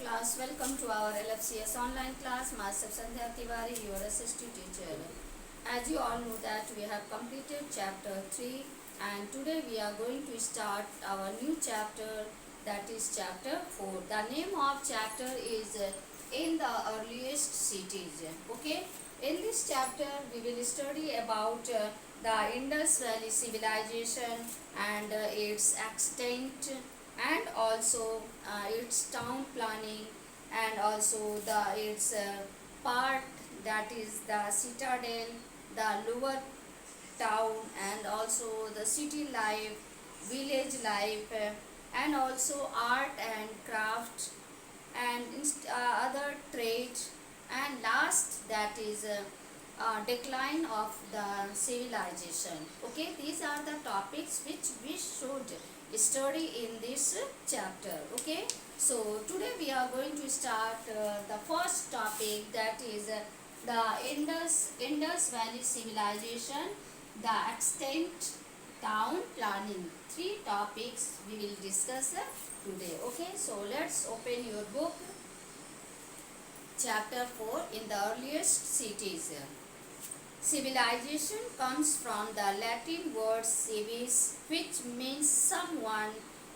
class, welcome to our LFCS online class. Myself Sandhya Tiwari, your assistant teacher. As you all know that we have completed chapter 3 and today we are going to start our new chapter, that is chapter 4. The name of chapter is In the Earliest Cities. Okay, in this chapter we will study about the Indus Valley civilization and its extent, and also its town planning, and also its part, that is the citadel, the lower town, and also the city life, village life, and also art and craft, and other trade, and last, that is decline of the civilization. Okay, these are the topics which we should study in this chapter. Okay, so today we are going to start the first topic, that is the Indus Valley civilization, the extent, town planning. Three topics we will discuss today. Okay, so let's open your book, chapter 4, in the earliest cities. Civilization comes from the Latin word civis, which means someone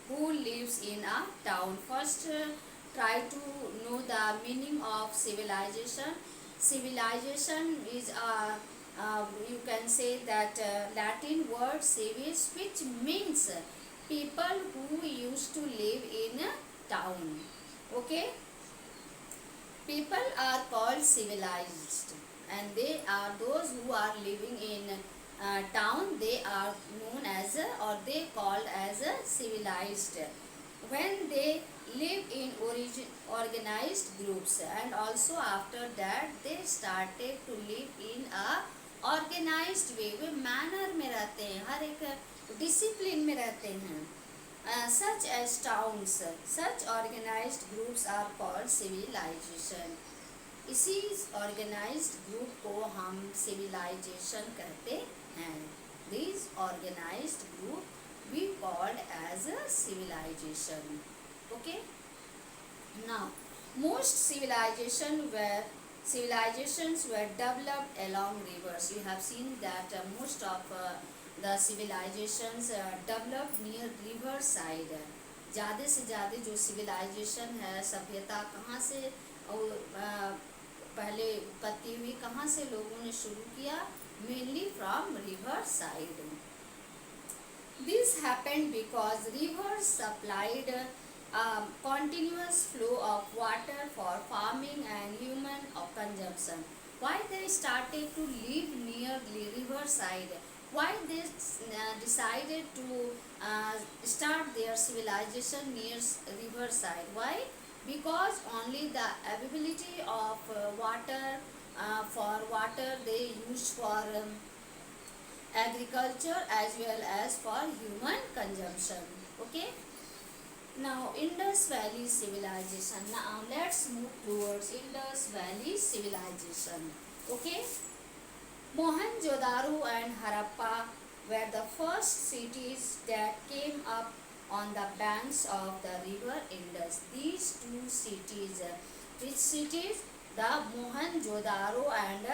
who lives in a town. First, try to know the meaning of civilization. Civilization is you can say that Latin word civis, which means people who used to live in a town. Okay, people are called civilized, and they are those who are living in town. They are known as or they called as civilized when they live in organized groups, and also after that they started to live in a organized way. Way manner में रहते हैं, हर एक discipline में रहते हैं. Such as towns, such organized groups are called civilization. इसी organized group को हम civilization कहते हैं. These organized group we called as a civilization. Okay. Now, most civilizations were developed along rivers. You have seen that most of the civilizations developed near river side. ज़्यादा से ज़्यादा जो civilization है, सभ्यता कहाँ से पहले उत्पत्ति हुई, कहाँ से लोगों ने शुरू किया? Mainly from river side. This happened because rivers supplied a continuous flow of water for farming and human consumption. Why they started to live near the river side? Why they decided to start their civilization near river side? Why? Because only the availability of water, for water they used for agriculture as well as for human consumption. Okay. Now, Indus Valley civilization. Now let's move towards Indus Valley civilization. Okay. Mohenjo-daro and Harappa were the first cities that came up on the banks of the river Indus. These two cities, which cities? The Mohenjo-daro and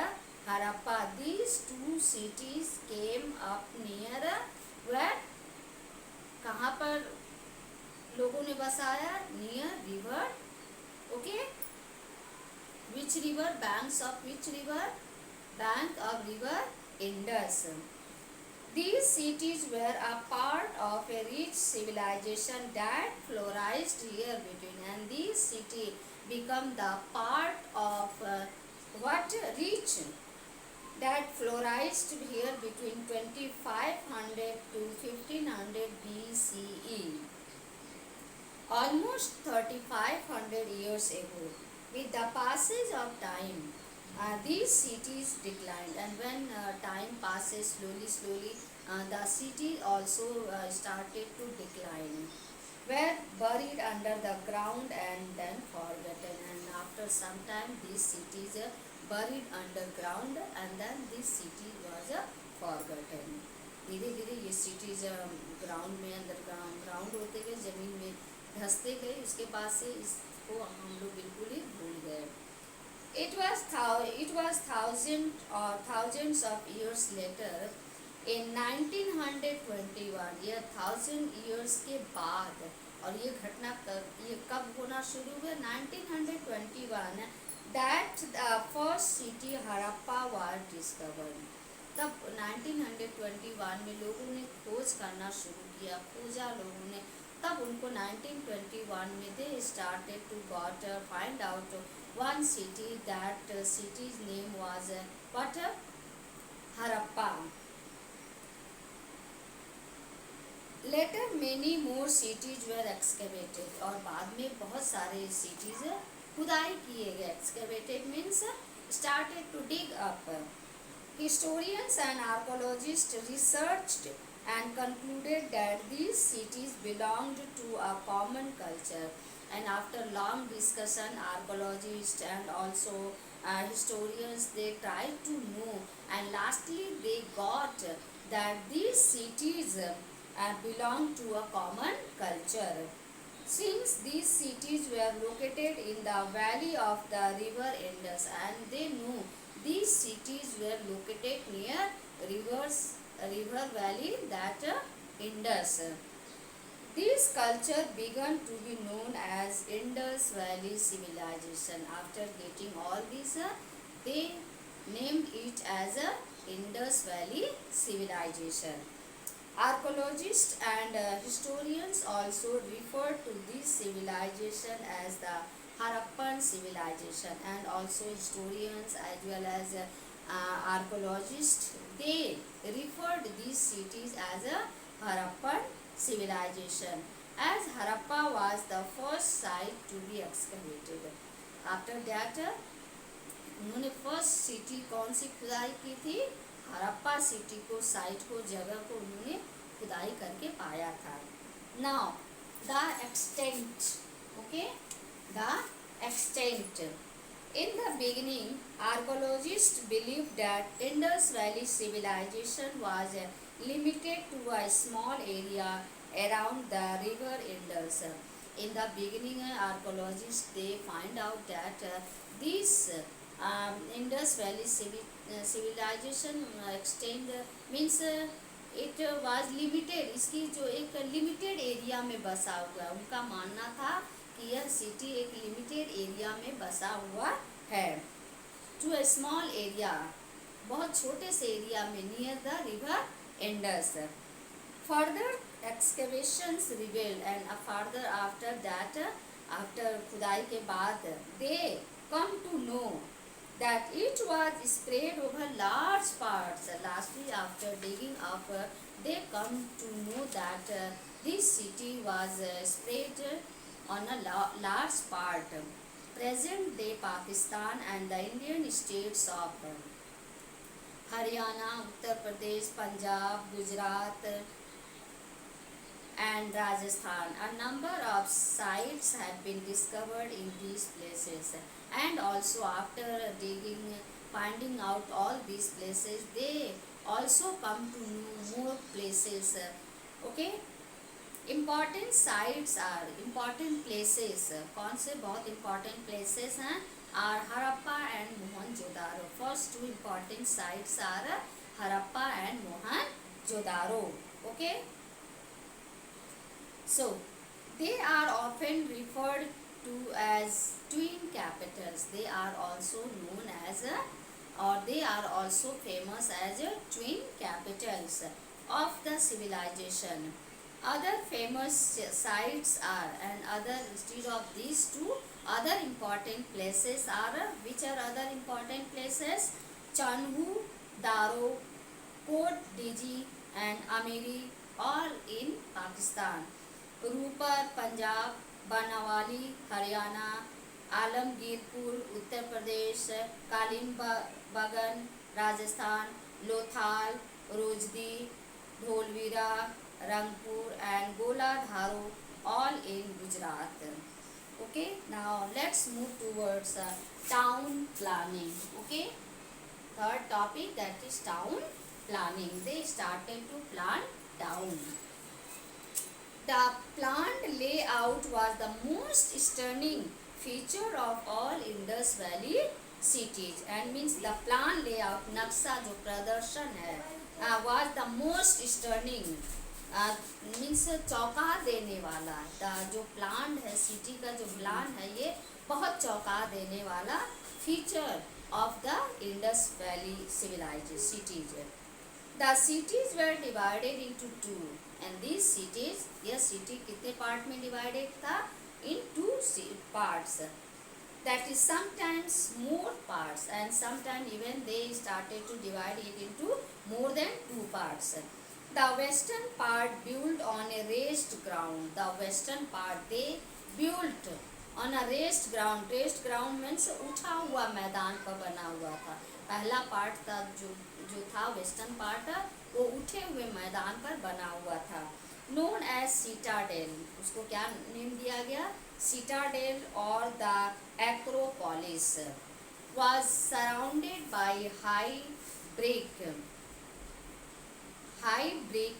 Harappa. These two cities came up near where? कहाँ पर लोगों ने बसाया? Near river. Okay. Which river? Banks of which river? Bank of river Indus. These cities were a part of a rich civilization that flourished here between, and these cities become the part of what? Rich that flourished here between 2500 to 1500 BCE. Almost 3500 years ago. With the passage of time, these cities declined, and when time passes slowly, the city also started to decline, were buried under the ground and then forgotten. And after some time, these cities buried underground, and then this city was forgotten. धीरे धीरे ये cities ground में underground होते गए, जमीन में धंसते गए. उसके बाद से इसको को हम लोग बिल्कुल ही भूल गए. It was thousands of years later in 1921, ये 1000 years के बाद. और ये घटना ये कब होना शुरू हुआ? 1921, that the first city Harappa was discovered. तब 1921 में लोगों ने खोज करना शुरू किया, खोजा लोगों ने. तब उनको 1921 में they started to find out one city. That city's name was what? Harappa. Later many more cities were excavated. और बाद में बहुत सारे cities खुदाई किए गए. Excavated means started to dig up. Historians and archaeologists researched and concluded that these cities belonged to a common culture. And after long discussion, archaeologists and also historians, they tried to know, and lastly they got that these cities belong to a common culture. Since these cities were located in the valley of the river Indus, and they knew these cities were located near river valley, that Indus. This culture began to be known as Indus Valley Civilization. After getting all this, they named it as Indus Valley Civilization. Archaeologists and historians also refer to this civilization as the Harappan civilization, and also historians as well as archaeologists, they referred these cities as a Harappan civilization, as Harappa was the first site to be excavated. After that उन्होंने first city कौन सी खुदाई की थी? Harappa city को, site को, जगह को उन्होंने खुदाई करके पाया था. Now the extent. Okay, the extent. In the beginning, archaeologists believed that Indus Valley civilization was limited to a small area around the river Indus. In the beginning, archaeologists they find out that this Indus Valley civilization extend means it was limited. इसकी जो एक limited area में बसा हुआ है. उनका मानना था कि यह सिटी एक लिमिटेड एरिया में बसा हुआ है. टू ए स्मॉल एरिया, बहुत छोटे से एरिया में, near the river Indus. Further excavations revealed, and further after that, after खुदाई के बाद, they came to know that it was spread over large parts. Lastly, after digging up, they come to know that this city was spread on a large part. Present day Pakistan and the Indian states of Haryana, Uttar Pradesh, Punjab, Gujarat and Rajasthan. A number of sites have been discovered in these places. And also after digging, finding out all these places, they also come to know more places. Okay, important sites are important places. कौन से बहुत important places हैं? Are Harappa and Mohenjo-daro. First two important sites are Harappa and Mohenjo-daro. Okay, so they are often referred to as twin capitals. They are also known as or they are also famous as twin capitals of the civilization. Other famous sites are, and other instead of these two, other important places are, which are other important places? Chanhu, Daro, Kot Diji and Amiri, all in Pakistan. Rupar, Punjab, Banawali Haryana, Alamgirpur Uttar Pradesh, कालिम्बगन Rajasthan, Lothal, Rojdi, Dholavira, Rangpur and गोलाधारो, all in Gujarat. Okay, now let's move towards town planning. Okay, third topic, that is town planning. They started to plan town. The planned layout was the most stunning feature of all Indus Valley cities, and means the plan layout नक्शा जो प्रदर्शन है was the most stunning, means चौंका देने वाला। जो plan है city का, जो प्लान है ये बहुत चौंका देने वाला feature of the Indus valley civilized cities. The cities were divided into two, and this cities, यह सिटी कितने पार्ट में डिवाइडेड था? In two parts, that is sometimes more parts, and sometimes even they started to divide it into more than two parts. The western part built on a raised ground. The western part they built on a raised ground. Raised ground means उठा हुआ मैदान पर बना हुआ था। पहला part था जो था वेस्टर्न पार्ट, वो उठे हुए मैदान पर बना हुआ था। Known as citadel, उसको क्या नेम दिया गया? Citadel or the Acropolis, was surrounded by high brick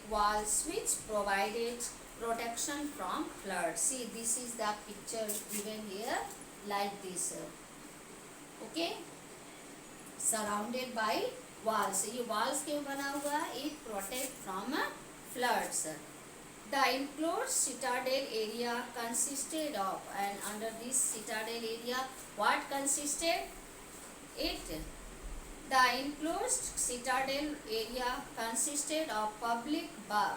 walls which provided protection from floods. See, this is the picture given here like this. Okay, surrounded by walls. ये walls क्यों बना हुआ? It protect from floods. The enclosed citadel area consisted of, and under this citadel area what consisted? The enclosed citadel area consisted of public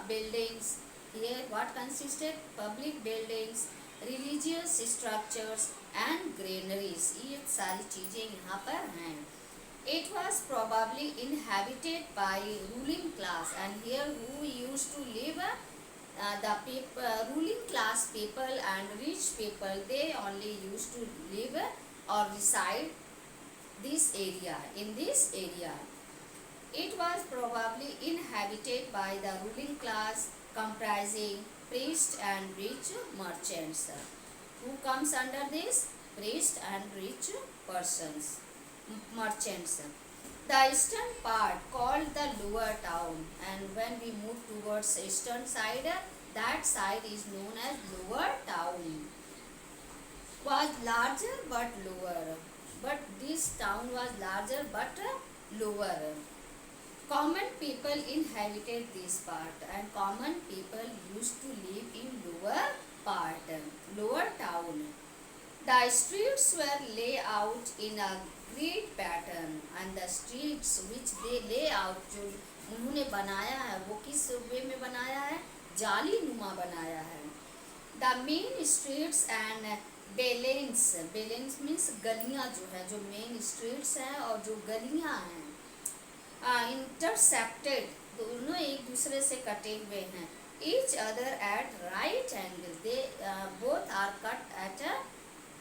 buildings. Here what consisted? Public buildings, religious structures and granaries. ये सारी चीजें यहाँ पर हैं। It was probably inhabited by ruling class, and here who used to live? The ruling class people and rich people, they only used to live or reside this area, in this area. It was probably inhabited by the ruling class comprising priests and rich merchants. Who comes under this? Priests and rich persons, merchants. The eastern part called the lower town, and when we move towards eastern side, that side is known as lower town, was larger but lower. But this town was larger but lower. Common people inhabited this part, and common people used to live in lower part, lower town. The streets were laid out in a grid pattern, and the streets which they lay out, जो उन्होंने बनाया है वो किस वे में बनाया है? जाली नुमा बनाया है। The main streets and balance, balance means गलियां जो है, जो मेन स्ट्रीट्स हैं और जो गलियां हैं, इंटरसेप्टेड, दोनों एक दूसरे से कटे हुए हैं। Each other at right angle, they both are cut at a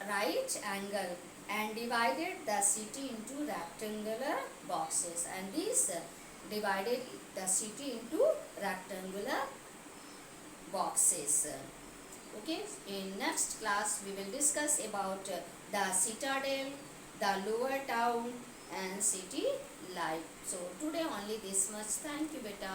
right angle, and divided the city into rectangular boxes, and this divided the city into rectangular boxes. Okay, in next class we will discuss about the citadel, the lower town and city life. So today only this much. Thank you beta.